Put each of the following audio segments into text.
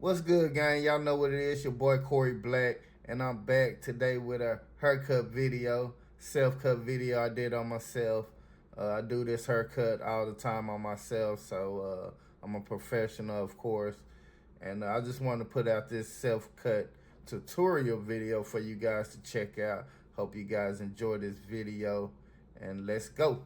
What's good, gang? Y'all know what it is. Your boy Corey Black, and I'm back today with a haircut video, self-cut video I did on myself. I do this haircut all the time on myself, so I'm a professional, of course. And I just want to put out this self-cut tutorial video for you guys to check out. Hope you guys enjoy this video, and let's go.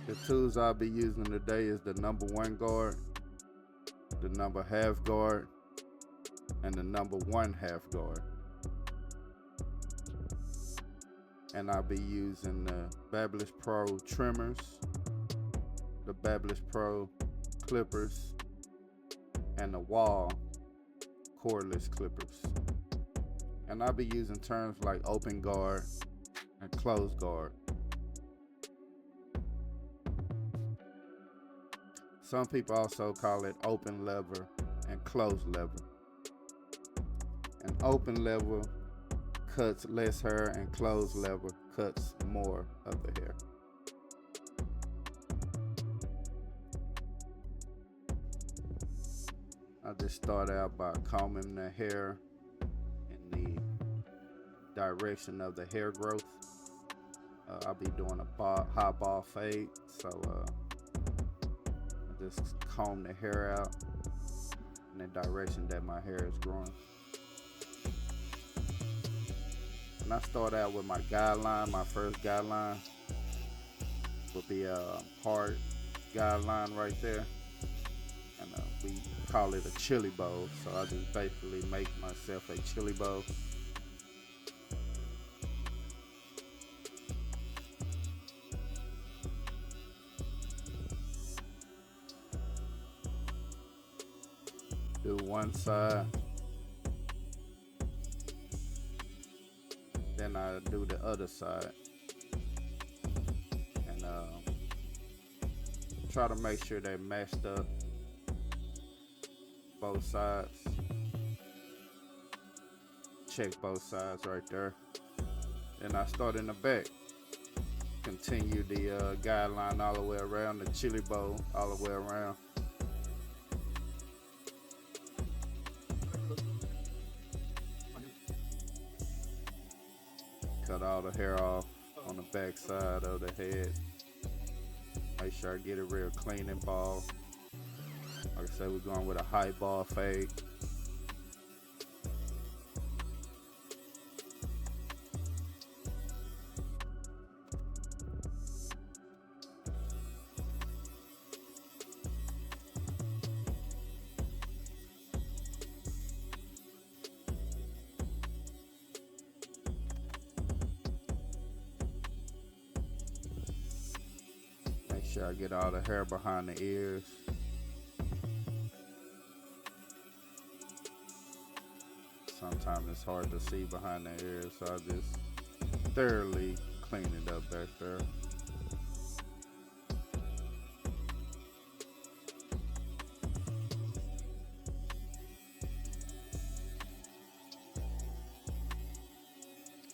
The tools I'll be using today is the number 1 guard, the number half guard, and the number 1 half guard. And I'll be using the Babyliss Pro trimmers, the Babyliss Pro clippers, and the Wahl cordless clippers. And I'll be using terms like open guard and closed guard. Some people also call it open lever and closed lever. An open lever cuts less hair and closed lever cuts more of the hair. I just start out by combing the hair in the direction of the hair growth. I'll be doing a high ball fade, so just comb the hair out in the direction that my hair is growing. And I start out with my guideline. My first guideline will be a hard guideline right there. And we call it a chili bowl. So I just basically make myself a chili bowl. Do one side, then I do the other side, and try to make sure they matched up both sides. Check both sides right there. Then I start in the back, continue the guideline all the way around, the chili bowl all the way around. Cut all the hair off on the back side of the head. Make sure I get it real clean and bald. Like I said, we're going with a high ball fade. Sure I get all the hair behind the ears. Sometimes it's hard to see behind the ears, so I just thoroughly clean it up back there.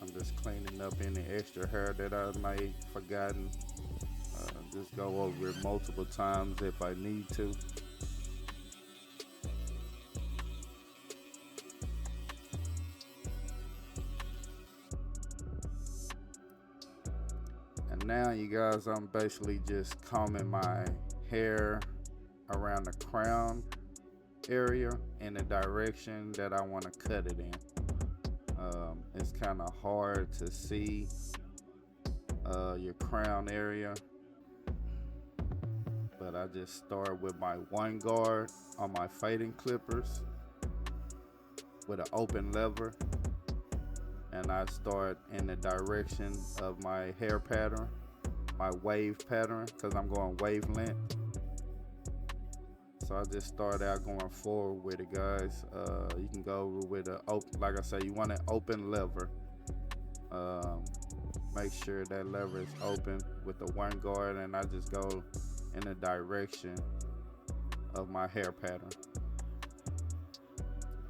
I'm just cleaning up any extra hair that I might forgotten. Just go over it multiple times if I need to. And now you guys, I'm basically just combing my hair around the crown area in the direction that I want to cut it in. It's kind of hard to see your crown area, but I just start with my 1 guard on my fading clippers with an open lever, and I start in the direction of my hair pattern, my wave pattern, because I'm going wavelength. So I just start out going forward with it, guys. You can go with a open, like I say, you want an open lever. make sure that lever is open with the one guard, and I just go in the direction of my hair pattern.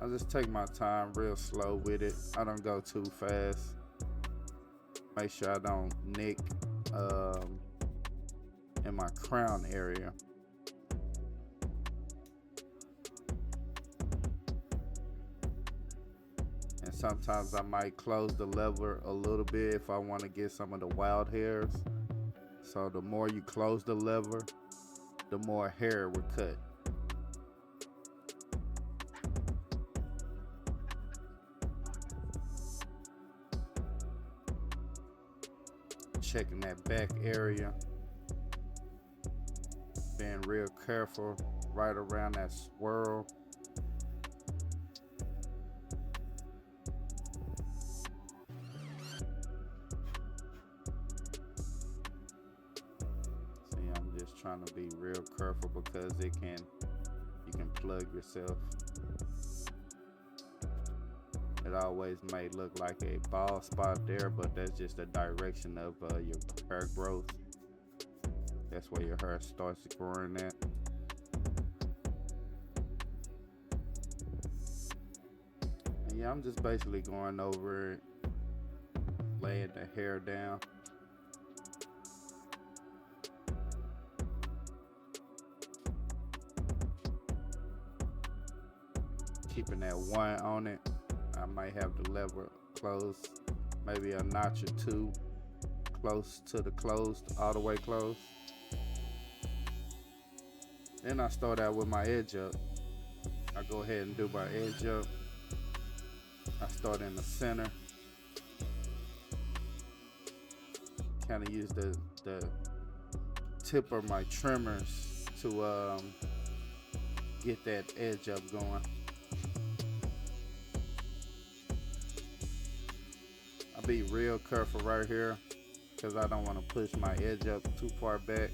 I just take my time real slow with it. I don't go too fast. Make sure I don't nick in my crown area. And sometimes I might close the lever a little bit if I want to get some of the wild hairs. So the more you close the lever, the more hair will cut. Checking that back area, being real careful right around that swirl. See, I'm just trying to be real careful because you can plug yourself. It always may look like a bald spot there, but that's just the direction of your hair growth. That's where your hair starts growing at. And yeah, I'm just basically going over it, laying the hair down. Keeping that one on it. I might have the lever closed, maybe a notch or two close to the closed, all the way closed. Then I start out with my edge up. I go ahead and do my edge up. I start in the center. Kind of use the tip of my trimmers to get that edge up going. I'll be real careful right here because I don't want to push my edge up too far back.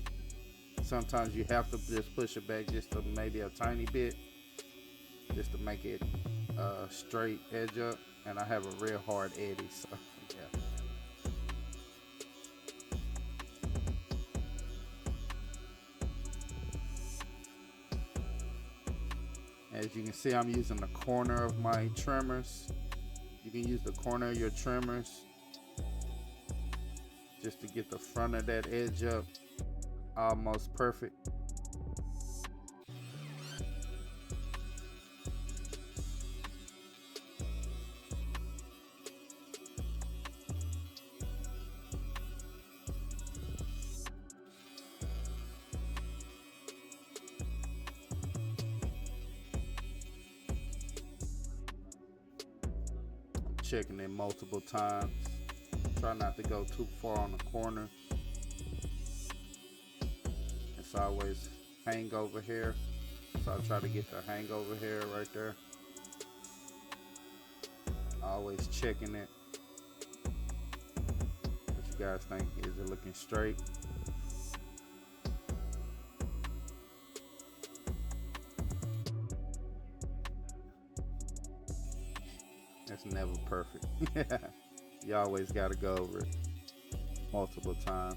Sometimes you have to just push it back just to maybe a tiny bit, just to make it straight edge up. And I have a real hard eddy, so yeah. As you can see, I'm using the corner of my trimmers. You can use the corner of your trimmers just to get the front of that edge up almost perfect. Checking it multiple times. Try not to go too far on the corner. It's always hang over here, so I try to get the hang over here right there. Always checking it. What you guys think? Is it looking straight? It's never perfect. You always got to go over it multiple times.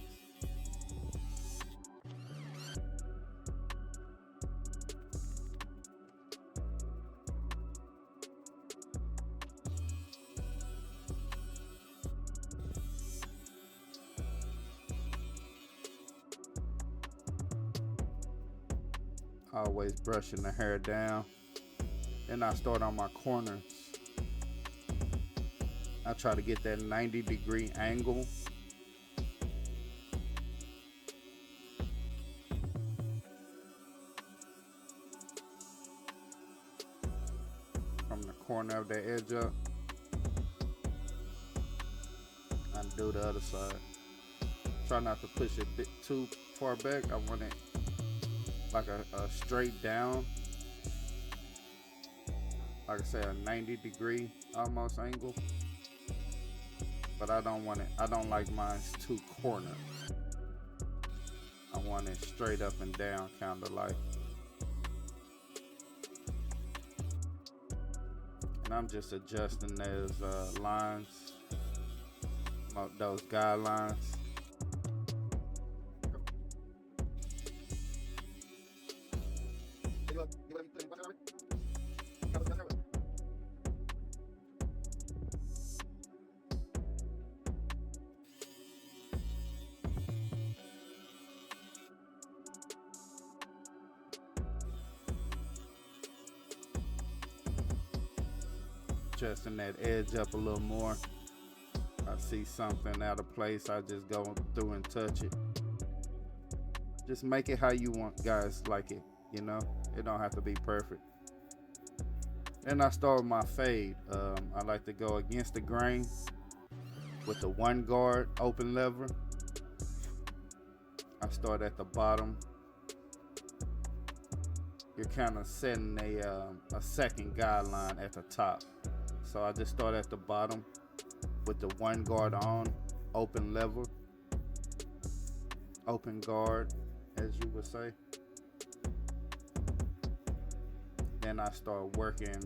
Always brushing the hair down. Then I start on my corners. I try to get that 90-degree angle. From the corner of the edge up. And do the other side. Try not to push it a bit too far back. I want it like a straight down. Like I said, a 90-degree almost angle. But I don't want it, I don't like mine too cornered. I want it straight up and down, kind of like. And I'm just adjusting those lines those guidelines. Adjusting that edge up a little more. I see something out of place, I just go through and touch it. Just make it how you want guys like it, you know? It don't have to be perfect. Then I start with my fade. I like to go against the grain with the one guard open lever. I start at the bottom. You're kind of setting a second guideline at the top. So I just start at the bottom with the one guard on, open lever, open guard, as you would say. Then I start working,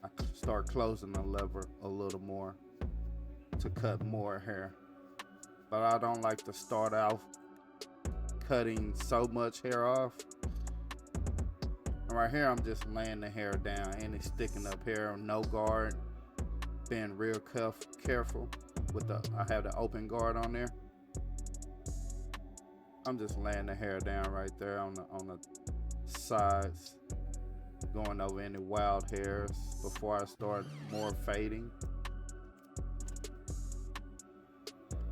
I start closing the lever a little more to cut more hair. But I don't like to start out cutting so much hair off. And right here, I'm just laying the hair down, any sticking up hair, no guard, being real careful with I have the open guard on there. I'm just laying the hair down right there on the sides, going over any wild hairs before I start more fading.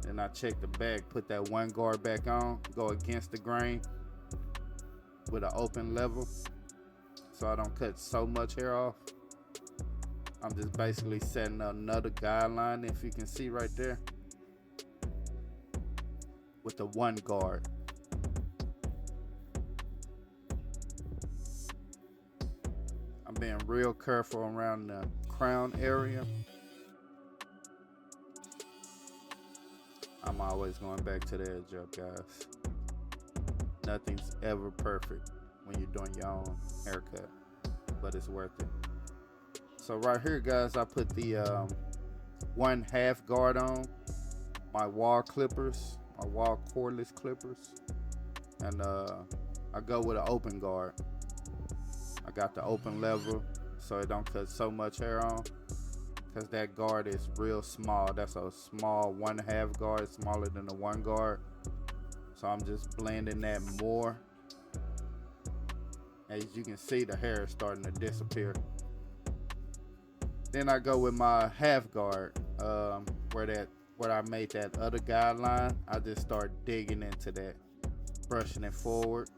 Then I check the back, put that one guard back on, go against the grain with an open lever so I don't cut so much hair off. I'm just basically setting another guideline, if you can see right there, with the one guard. I'm being real careful around the crown area. I'm always going back to the edge up, guys. Nothing's ever perfect when you're doing your own haircut, but it's worth it. So right here, guys, I put the 1/2 guard on, my wall clippers, my wall cordless clippers, and I go with an open guard. I got the open lever so it don't cut so much hair on, because that guard is real small. That's a small 1/2 guard, smaller than the one guard. So I'm just blending that more. As you can see, the hair is starting to disappear. Then I go with my 1/2 guard, where I made that other guideline. I just start digging into that, brushing it forward.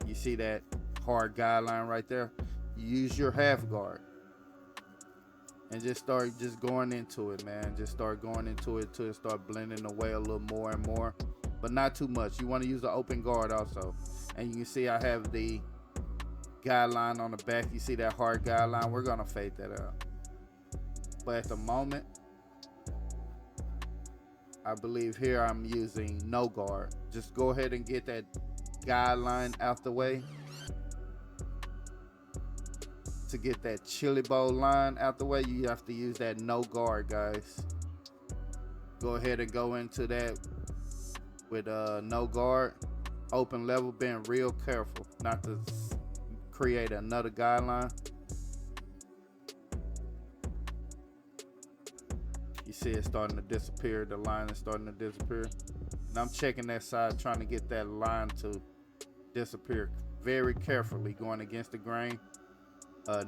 You see that hard guideline right there? You use your 1/2 guard and just start going into it, man. Just start going into it till it start blending away a little more and more, but not too much. You want to use the open guard also. And you can see I have the guideline on the back. You see that hard guideline? We're gonna fade that out. But at the moment, I believe here I'm using no guard. Just go ahead and get that guideline out the way. To get that chili bowl line out the way, you have to use that no guard, guys. Go ahead and go into that with no guard, open level, being real careful not to create another guideline. You see it starting to disappear. The line is starting to disappear. And I'm checking that side, trying to get that line to disappear very carefully, going against the grain.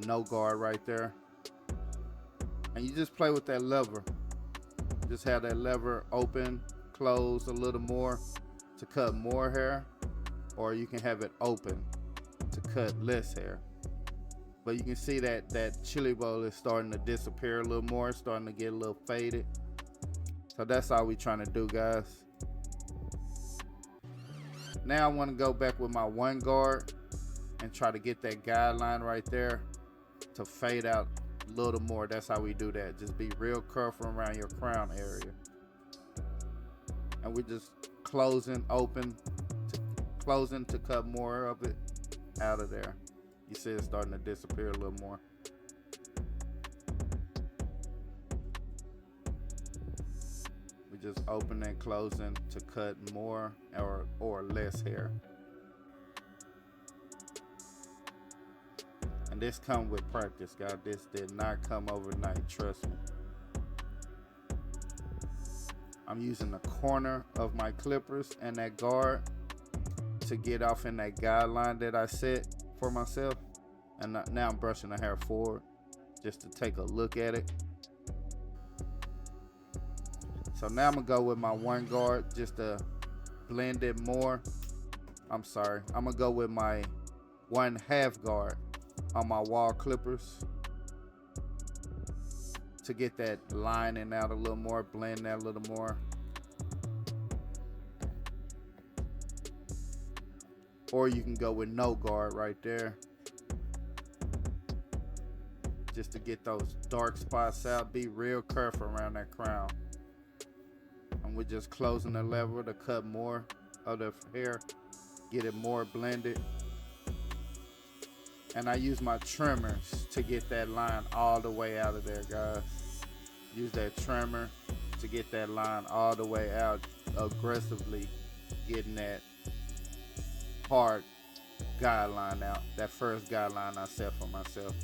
No guard right there. And you just play with that lever. Just have that lever open, close a little more to cut more hair, or you can have it open to cut less hair. But you can see that chili bowl is starting to disappear a little more, starting to get a little faded. So that's all we trying to do, guys. Now I want to go back with my one guard and try to get that guideline right there to fade out a little more. That's how we do that. Just be real careful around your crown area. And we're just closing to cut more of it out of there. You see it's starting to disappear a little more. just opening and closing to cut more or less hair. And this come with practice, guys. This did not come overnight, trust me. I'm using the corner of my clippers and that guard to get off in that guideline that I set for myself. And now I'm brushing the hair forward just to take a look at it. So now I'm gonna go with my one guard just to blend it more. I'm gonna go with my 1/2 guard on my wall clippers to get that lining out a little more, blend that a little more. Or you can go with no guard right there, just to get those dark spots out. Be real careful around that crown. And we're just closing the lever to cut more of the hair, get it more blended. And I use my trimmers to get that line all the way out of there, guys. Use that trimmer to get that line all the way out, aggressively getting that hard guideline out, that first guideline I set for myself.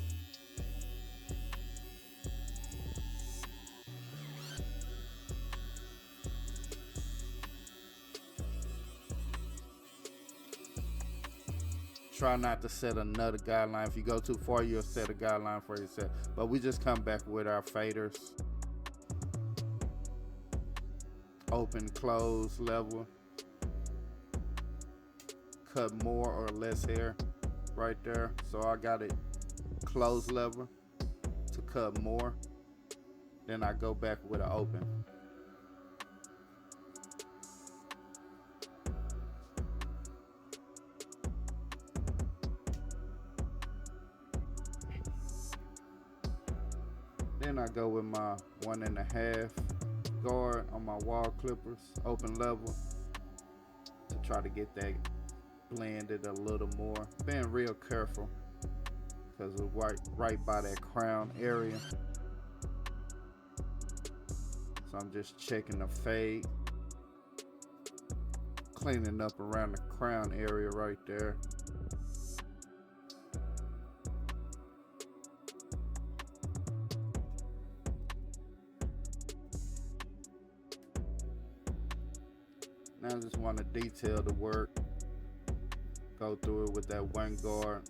Try not to set another guideline. If you go too far, you'll set a guideline for yourself. But we just come back with our faders. Open, close, level. Cut more or less hair right there. So I got it close lever to cut more. Then I go back with an open. Then I go with my 1.5 guard on my wall clippers, open level, to try to get that blended a little more. Being real careful because we're right by that crown area. So I'm just checking the fade, cleaning up around the crown area right there. Now I just want to detail the work, go through it with that one guard.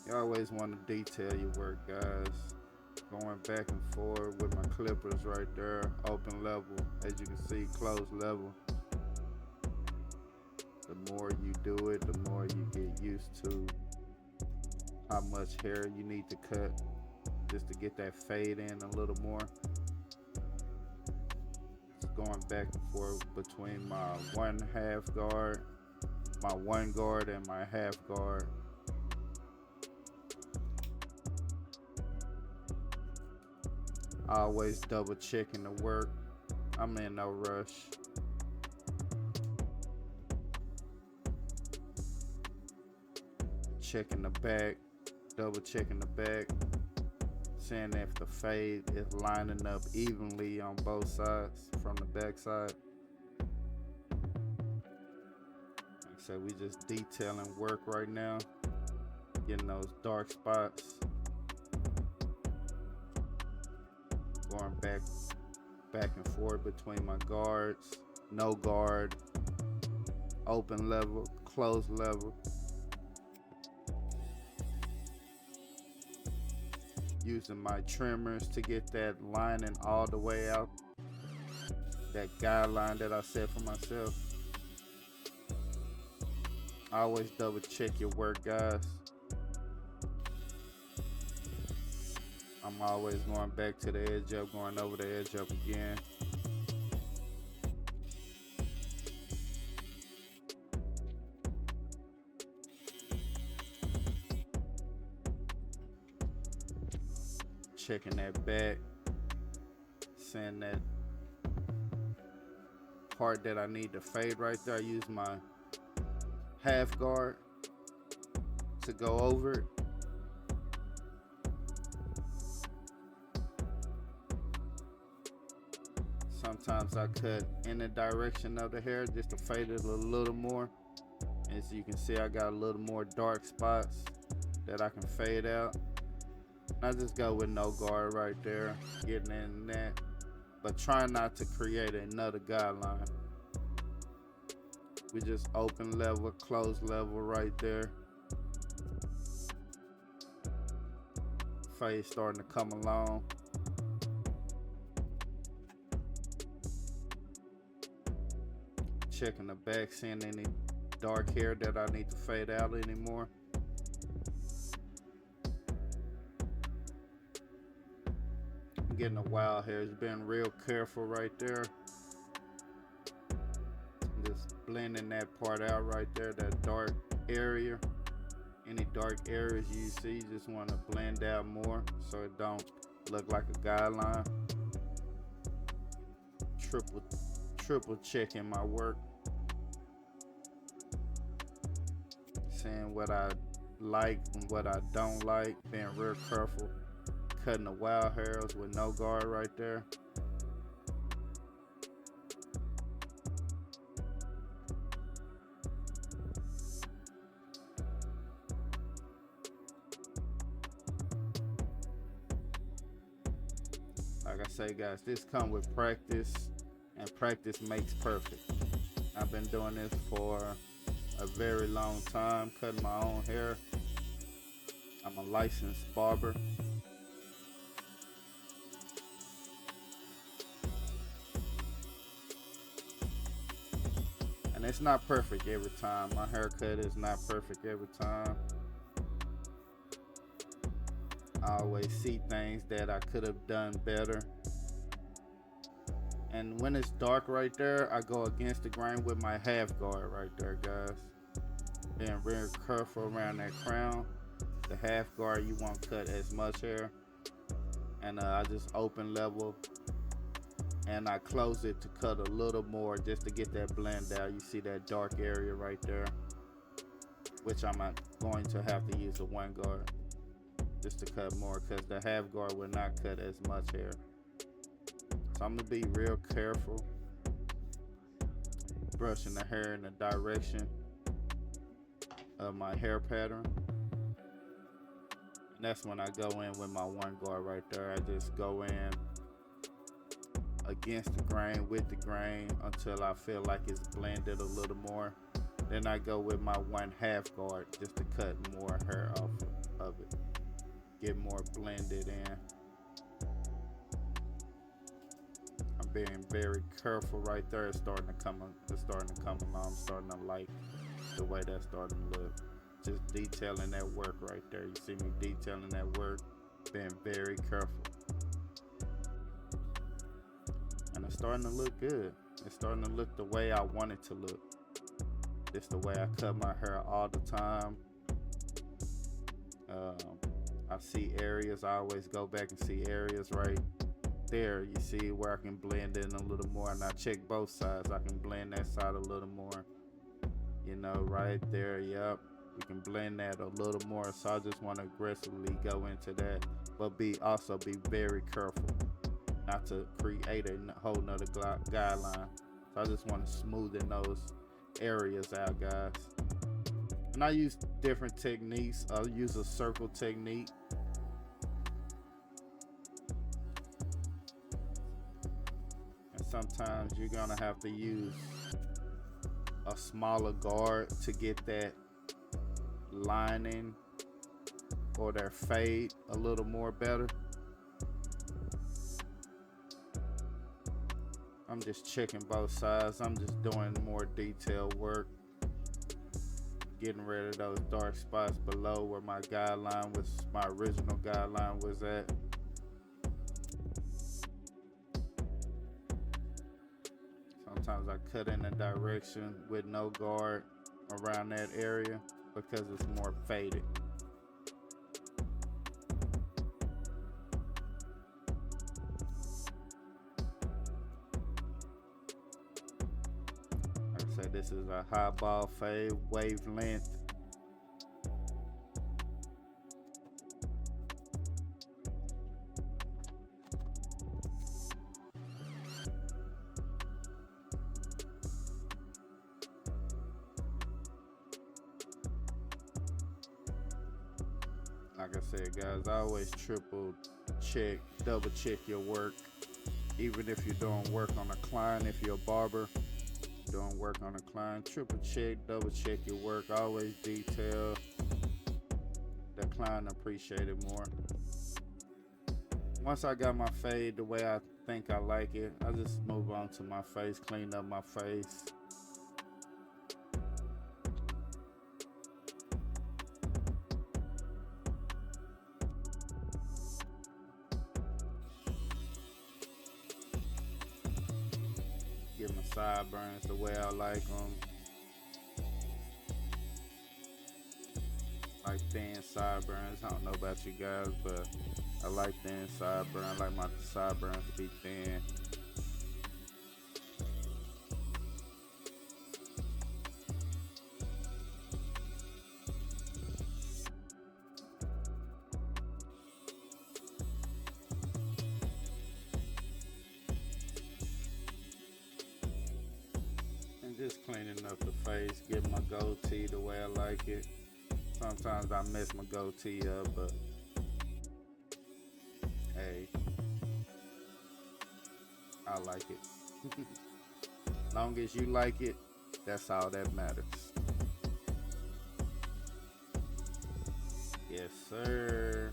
You always want to detail your work, guys. Going back and forth with my clippers right there, open level, as you can see, closed level. The more you do it, the more you get used to how much hair you need to cut, just to get that fade in a little more. Just going back and forth between my 1/2 guard, my one guard, and my half guard. Always double checking the work. I'm in no rush. Checking the back, double checking the back, seeing if the fade is lining up evenly on both sides from the back side. Like I said, we just detailing work right now, getting those dark spots. Going back and forth between my guards, no guard, open level, closed level. Using my trimmers to get that lining all the way out, that guideline that I set for myself. Always double check your work, guys. I'm always going back to the edge up, going over the edge up again. Checking that back, seeing that part that I need to fade right there. I use my half guard to go over it. Sometimes I cut in the direction of the hair just to fade it a little more. As you can see, I got a little more dark spots that I can fade out. I just go with no guard right there, getting in that, but try not to create another guideline. We just open level, close level right there. Fade starting to come along. Checking the back, seeing any dark hair that I need to fade out anymore. I'm getting a wild hair. It's been real careful right there. Just blending that part out right there, that dark area. Any dark areas you see, you just want to blend out more so it don't look like a guideline. Triple checking my work. Seeing what I like and what I don't like. Being real careful. Cutting the wild hairs with no guard right there. Like I say, guys, this comes with practice, and practice makes perfect. I've been doing this for a very long time, cutting my own hair. I'm a licensed barber. And it's not perfect every time. My haircut is not perfect every time. I always see things that I could have done better. And when it's dark right there, I go against the grain with my half guard right there, guys. Being real careful around that crown. The half guard, you won't cut as much hair. And I just open level. And I close it to cut a little more just to get that blend out. You see that dark area right there. Which I'm going to have to use the one guard just to cut more, because the half guard will not cut as much hair. So I'm gonna be real careful brushing the hair in the direction of my hair pattern. And that's when I go in with my one guard right there. I just go in against the grain, with the grain, until I feel like it's blended a little more. Then I go with my one half guard just to cut more hair off of it. Get more blended in. I'm being very careful right there. It's starting to come along. I'm starting to like the way that's starting to look. Just detailing that work right there. You see me detailing that work, being very careful. And it's starting to look good. It's starting to look the way I want it to look. It's the way I cut my hair all the time. I see areas, I always go back and see areas right there. You see where I can blend in a little more, and I check both sides. I can blend that side a little more, you know, right there. Yep, we can blend that a little more. So I just want to aggressively go into that, but also be very careful not to create a whole nother guideline. So I just want to smoothen those areas out, guys. And I use different techniques. I'll use a circle technique. And sometimes you're gonna have to use a smaller guard to get that lining or that fade a little more better. I'm just checking both sides. I'm just doing more detailed work. Getting rid of those dark spots below where my original guideline was at. Sometimes I cut in a direction with no guard around that area because it's more faded. This is a high ball fade wavelength. like I said, guys, always triple check, double check your work. Even if you're doing work on a client, if you're a barber doing work on a client, triple check, double check your work. Always detail. The client appreciate it more. Once I got my fade the way I think I like it, I just move on to my face, clean up my face. Get my sideburns the way I like them. Like thin sideburns. I don't know about you guys, but I like thin sideburns. I like my sideburns to be thin. And just cleaning up the face, getting my goatee the way I like it. Sometimes I mess my goatee up, but hey, I like it. Long as you like it, that's all that matters. Yes, sir.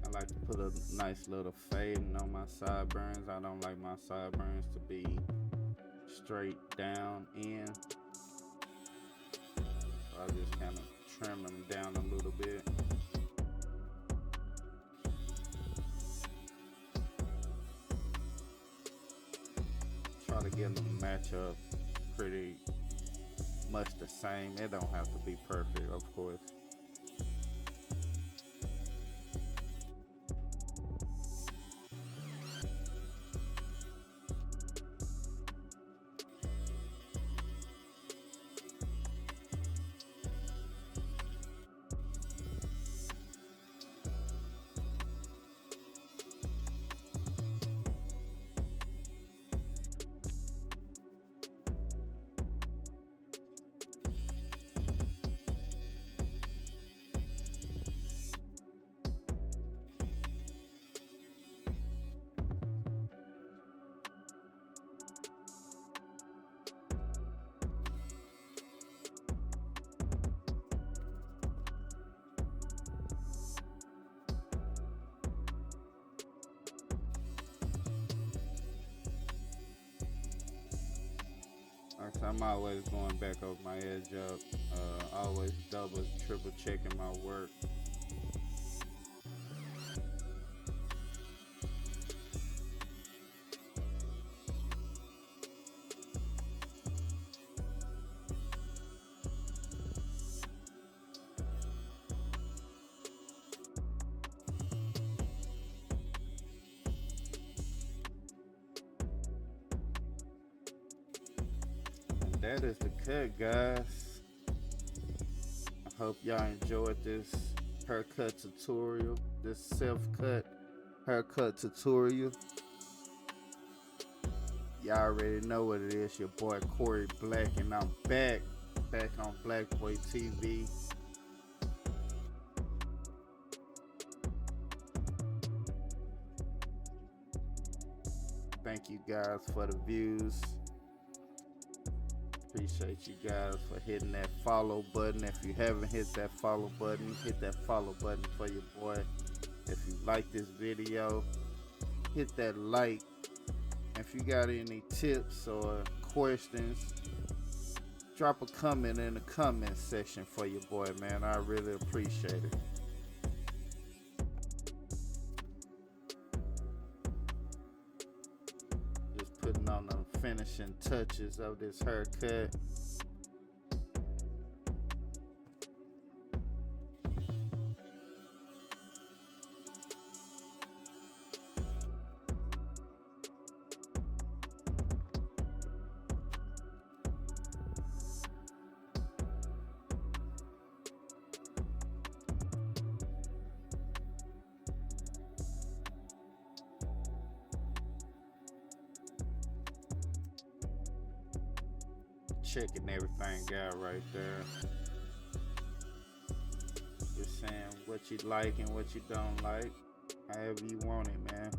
I like to put a nice little fading on my sideburns. I don't like my sideburns to be straight down in. So I just kind of trim them down a little bit. Try to get them to match up pretty much the same. It don't have to be perfect, of course. I'm always going back over my edge up, always double, triple checking my work. That is the cut, guys. I hope y'all enjoyed this haircut tutorial, this self-cut haircut tutorial. Y'all already know what it is. Your boy Corey Black, and I'm back on Black Boy TV. Thank you guys for the views. Appreciate you guys for hitting that follow button. If you haven't hit that follow button, hit that follow button for your boy. If you like this video, hit that like. If you got any tips or questions, drop a comment in the comment section for your boy, man. I really appreciate it. Just putting on finishing touches of this haircut. Checking everything out right there. Just saying what you like and what you don't like, however you want it, man.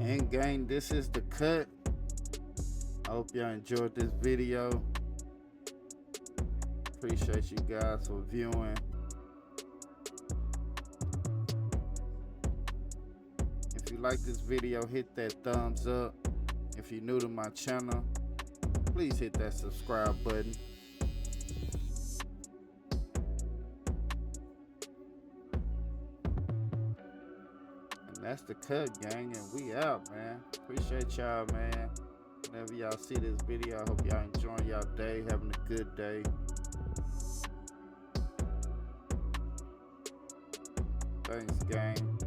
And gang, this is the cut. I hope y'all enjoyed this video. Appreciate you guys for viewing. If you like this video, hit that thumbs up. If you're new to my channel, please hit that subscribe button. That's the cut, gang, and we out, man. Appreciate y'all, man. Whenever y'all see this video, I hope y'all enjoying y'all day, having a good day. Thanks, gang.